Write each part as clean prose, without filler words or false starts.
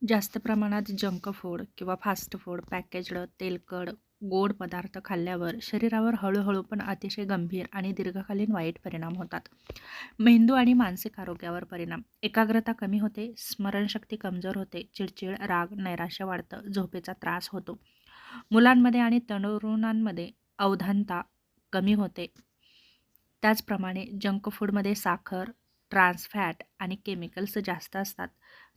जास्त प्रमाणात junk food किंवा फास्ट फूड, पॅकेज्ड, तेलकट, गोड पदार्थ खाल्ल्यावर शरीरावर हळूहळू पण अतिशय गंभीर आणि दीर्घकालीन वाईट परिणाम होतात. मेंदू आणि मानसिक आरोग्यावर परिणाम. एकाग्रता कमी होते, स्मरणशक्ती कमजोर होते, चिडचिड, राग, नैराश्य वाढतं, झोपेचा त्रास होतो. मुलांमध्ये आणि तरुणांमध्ये अवधानता कमी होते. त्याचप्रमाणे जंक फूडमध्ये साखर, ट्रान्स फॅट आणि केमिकल्स जास्त असतात.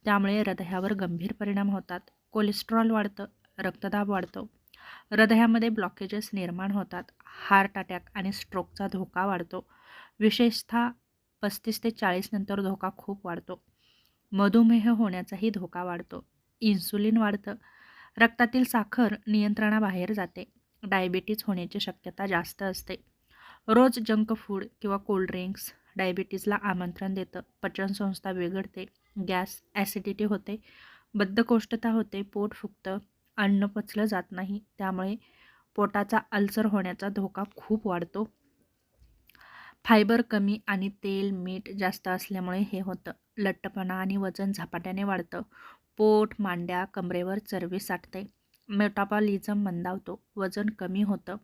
त्यामुळे हृदयावर गंभीर परिणाम होतात. कोलेस्ट्रॉल वाढतं, रक्तदाब वाढतो, हृदयामध्ये ब्लॉकेजेस निर्माण होतात, हार्ट अटॅक आणि स्ट्रोकचा धोका वाढतो. विशेषतः 35 ते 40 नंतर धोका खूप वाढतो. मधुमेह होण्याचाही धोका वाढतो. इन्सुलिन वाढतं, रक्तातील साखर नियंत्रणाबाहेर जाते, डायबिटीज होण्याची शक्यता जास्त असते. रोज जंक फूड किंवा कोल्ड ड्रिंक्स डायबिटीजला आमंत्रण देतं, पचनसंस्था बिघडते, गॅस, ॲसिडिटी होते, बद्धकोष्ठता होते, पोट फुगतं, अन्न पचलं जात नाही, त्यामुळे पोटाचा अल्सर होण्याचा धोका खूप वाढतो. फायबर कमी आणि तेल, मीठ जास्त असल्यामुळे हे होतं. लठ्ठपणा आणि वजन झपाट्याने वाढतं. पोट, मांड्या, कमरेवर चरबी साठते. मेटाबॉलिझम मंदावतो. वजन कमी होतं.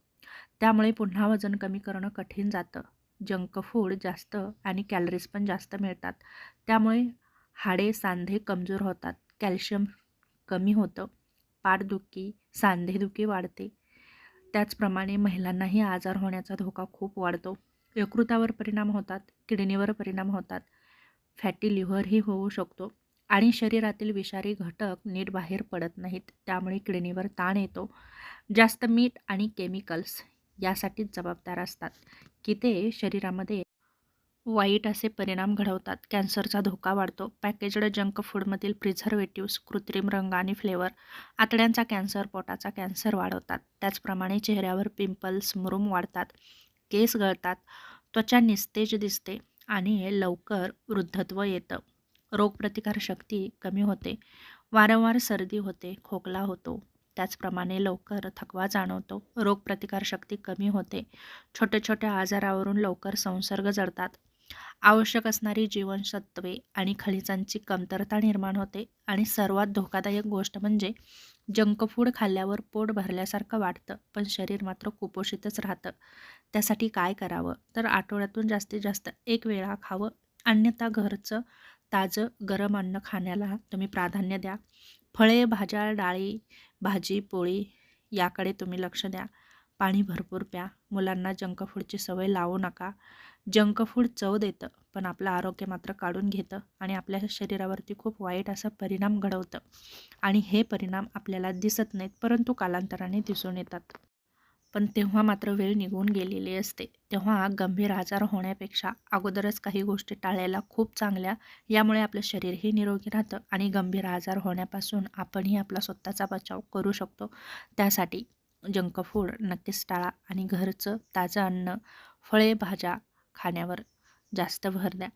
त्यामुळे पुन्हा वजन कमी करणं कठीण जातं. जंक फूड जास्त आणि कॅलरीज पण जास्त मिळतात. त्यामुळे हाडे, सांधे कमजोर होतात. कॅल्शियम कमी होतं. पाठदुखी, सांधेदुखी वाढते. त्याचप्रमाणे महिलांनाही आजार होण्याचा धोका खूप वाढतो. यकृतावर परिणाम होतात, किडनीवर परिणाम होतात, फॅटी लिव्हरही होऊ शकतो आणि शरीरातील विषारी घटक नीट बाहेर पडत नाहीत. त्यामुळे किडनीवर ताण येतो. जास्त मीठ आणि केमिकल्स यासाठीच जबाबदार असतात की ते शरीरामध्ये वाईट असे परिणाम घडवतात. कॅन्सरचा धोका वाढतो. पॅकेज्ड जंक फूडमधील प्रिझर्वेटिव्स, कृत्रिम रंग आणि फ्लेवर आतड्यांचा कॅन्सर, पोटाचा कॅन्सर वाढवतात. त्याचप्रमाणे चेहऱ्यावर पिंपल्स, मुरूम वाढतात, केस गळतात, त्वचा निस्तेज दिसते आणि लवकर वृद्धत्व येतं. रोगप्रतिकारशक्ती कमी होते. वारंवार सर्दी होते, खोकला होतो. त्याचप्रमाणे लवकर थकवा जाणवतो. रोगप्रतिकारशक्ती कमी होते. छोट्या छोट्या आजारावरून लवकर संसर्ग जडतात. आवश्यक असणारी जीवनसत्त्वे आणि खनिजांची कमतरता निर्माण होते आणि सर्वात धोकादायक गोष्ट म्हणजे जंक फूड खाल्ल्यावर पोट भरल्यासारखं वाटतं, पण शरीर मात्र कुपोषितच राहतं. त्यासाठी काय करावं? तर आठवड्यातून जास्तीत जास्त 1 वेळा खावं. अन्यथा घरचं ताजं गरम अन्न खाण्याला तुम्ही प्राधान्य द्या. फळे, भाज्या, डाळी, भाजी, पोळी याकडे तुम्ही लक्ष द्या. पाणी भरपूर प्या. मुलांना जंक फूडची सवय लावू नका. जंक फूड चव देतं, पण आपलं आरोग्य मात्र काढून घेतं आणि आपल्या शरीरावरती खूप वाईट असा परिणाम घडवतं आणि हे परिणाम आपल्याला दिसत नाहीत, परंतु कालांतराने दिसून येतात. पण तेव्हा मात्र वेळ निघून गेलेली असते. तेव्हा गंभीर आजार होण्यापेक्षा अगोदरच काही गोष्टी टाळायला खूप चांगल्या. यामुळे आपलं शरीरही निरोगी राहतं आणि गंभीर आजार होण्यापासून आपणही आपला स्वतःचा बचाव करू शकतो. त्यासाठी जंक फूड नक्कीच टाळा आणि घरचं ताजं अन्न, फळे, भाज्या खाण्यावर जास्त भर द्या.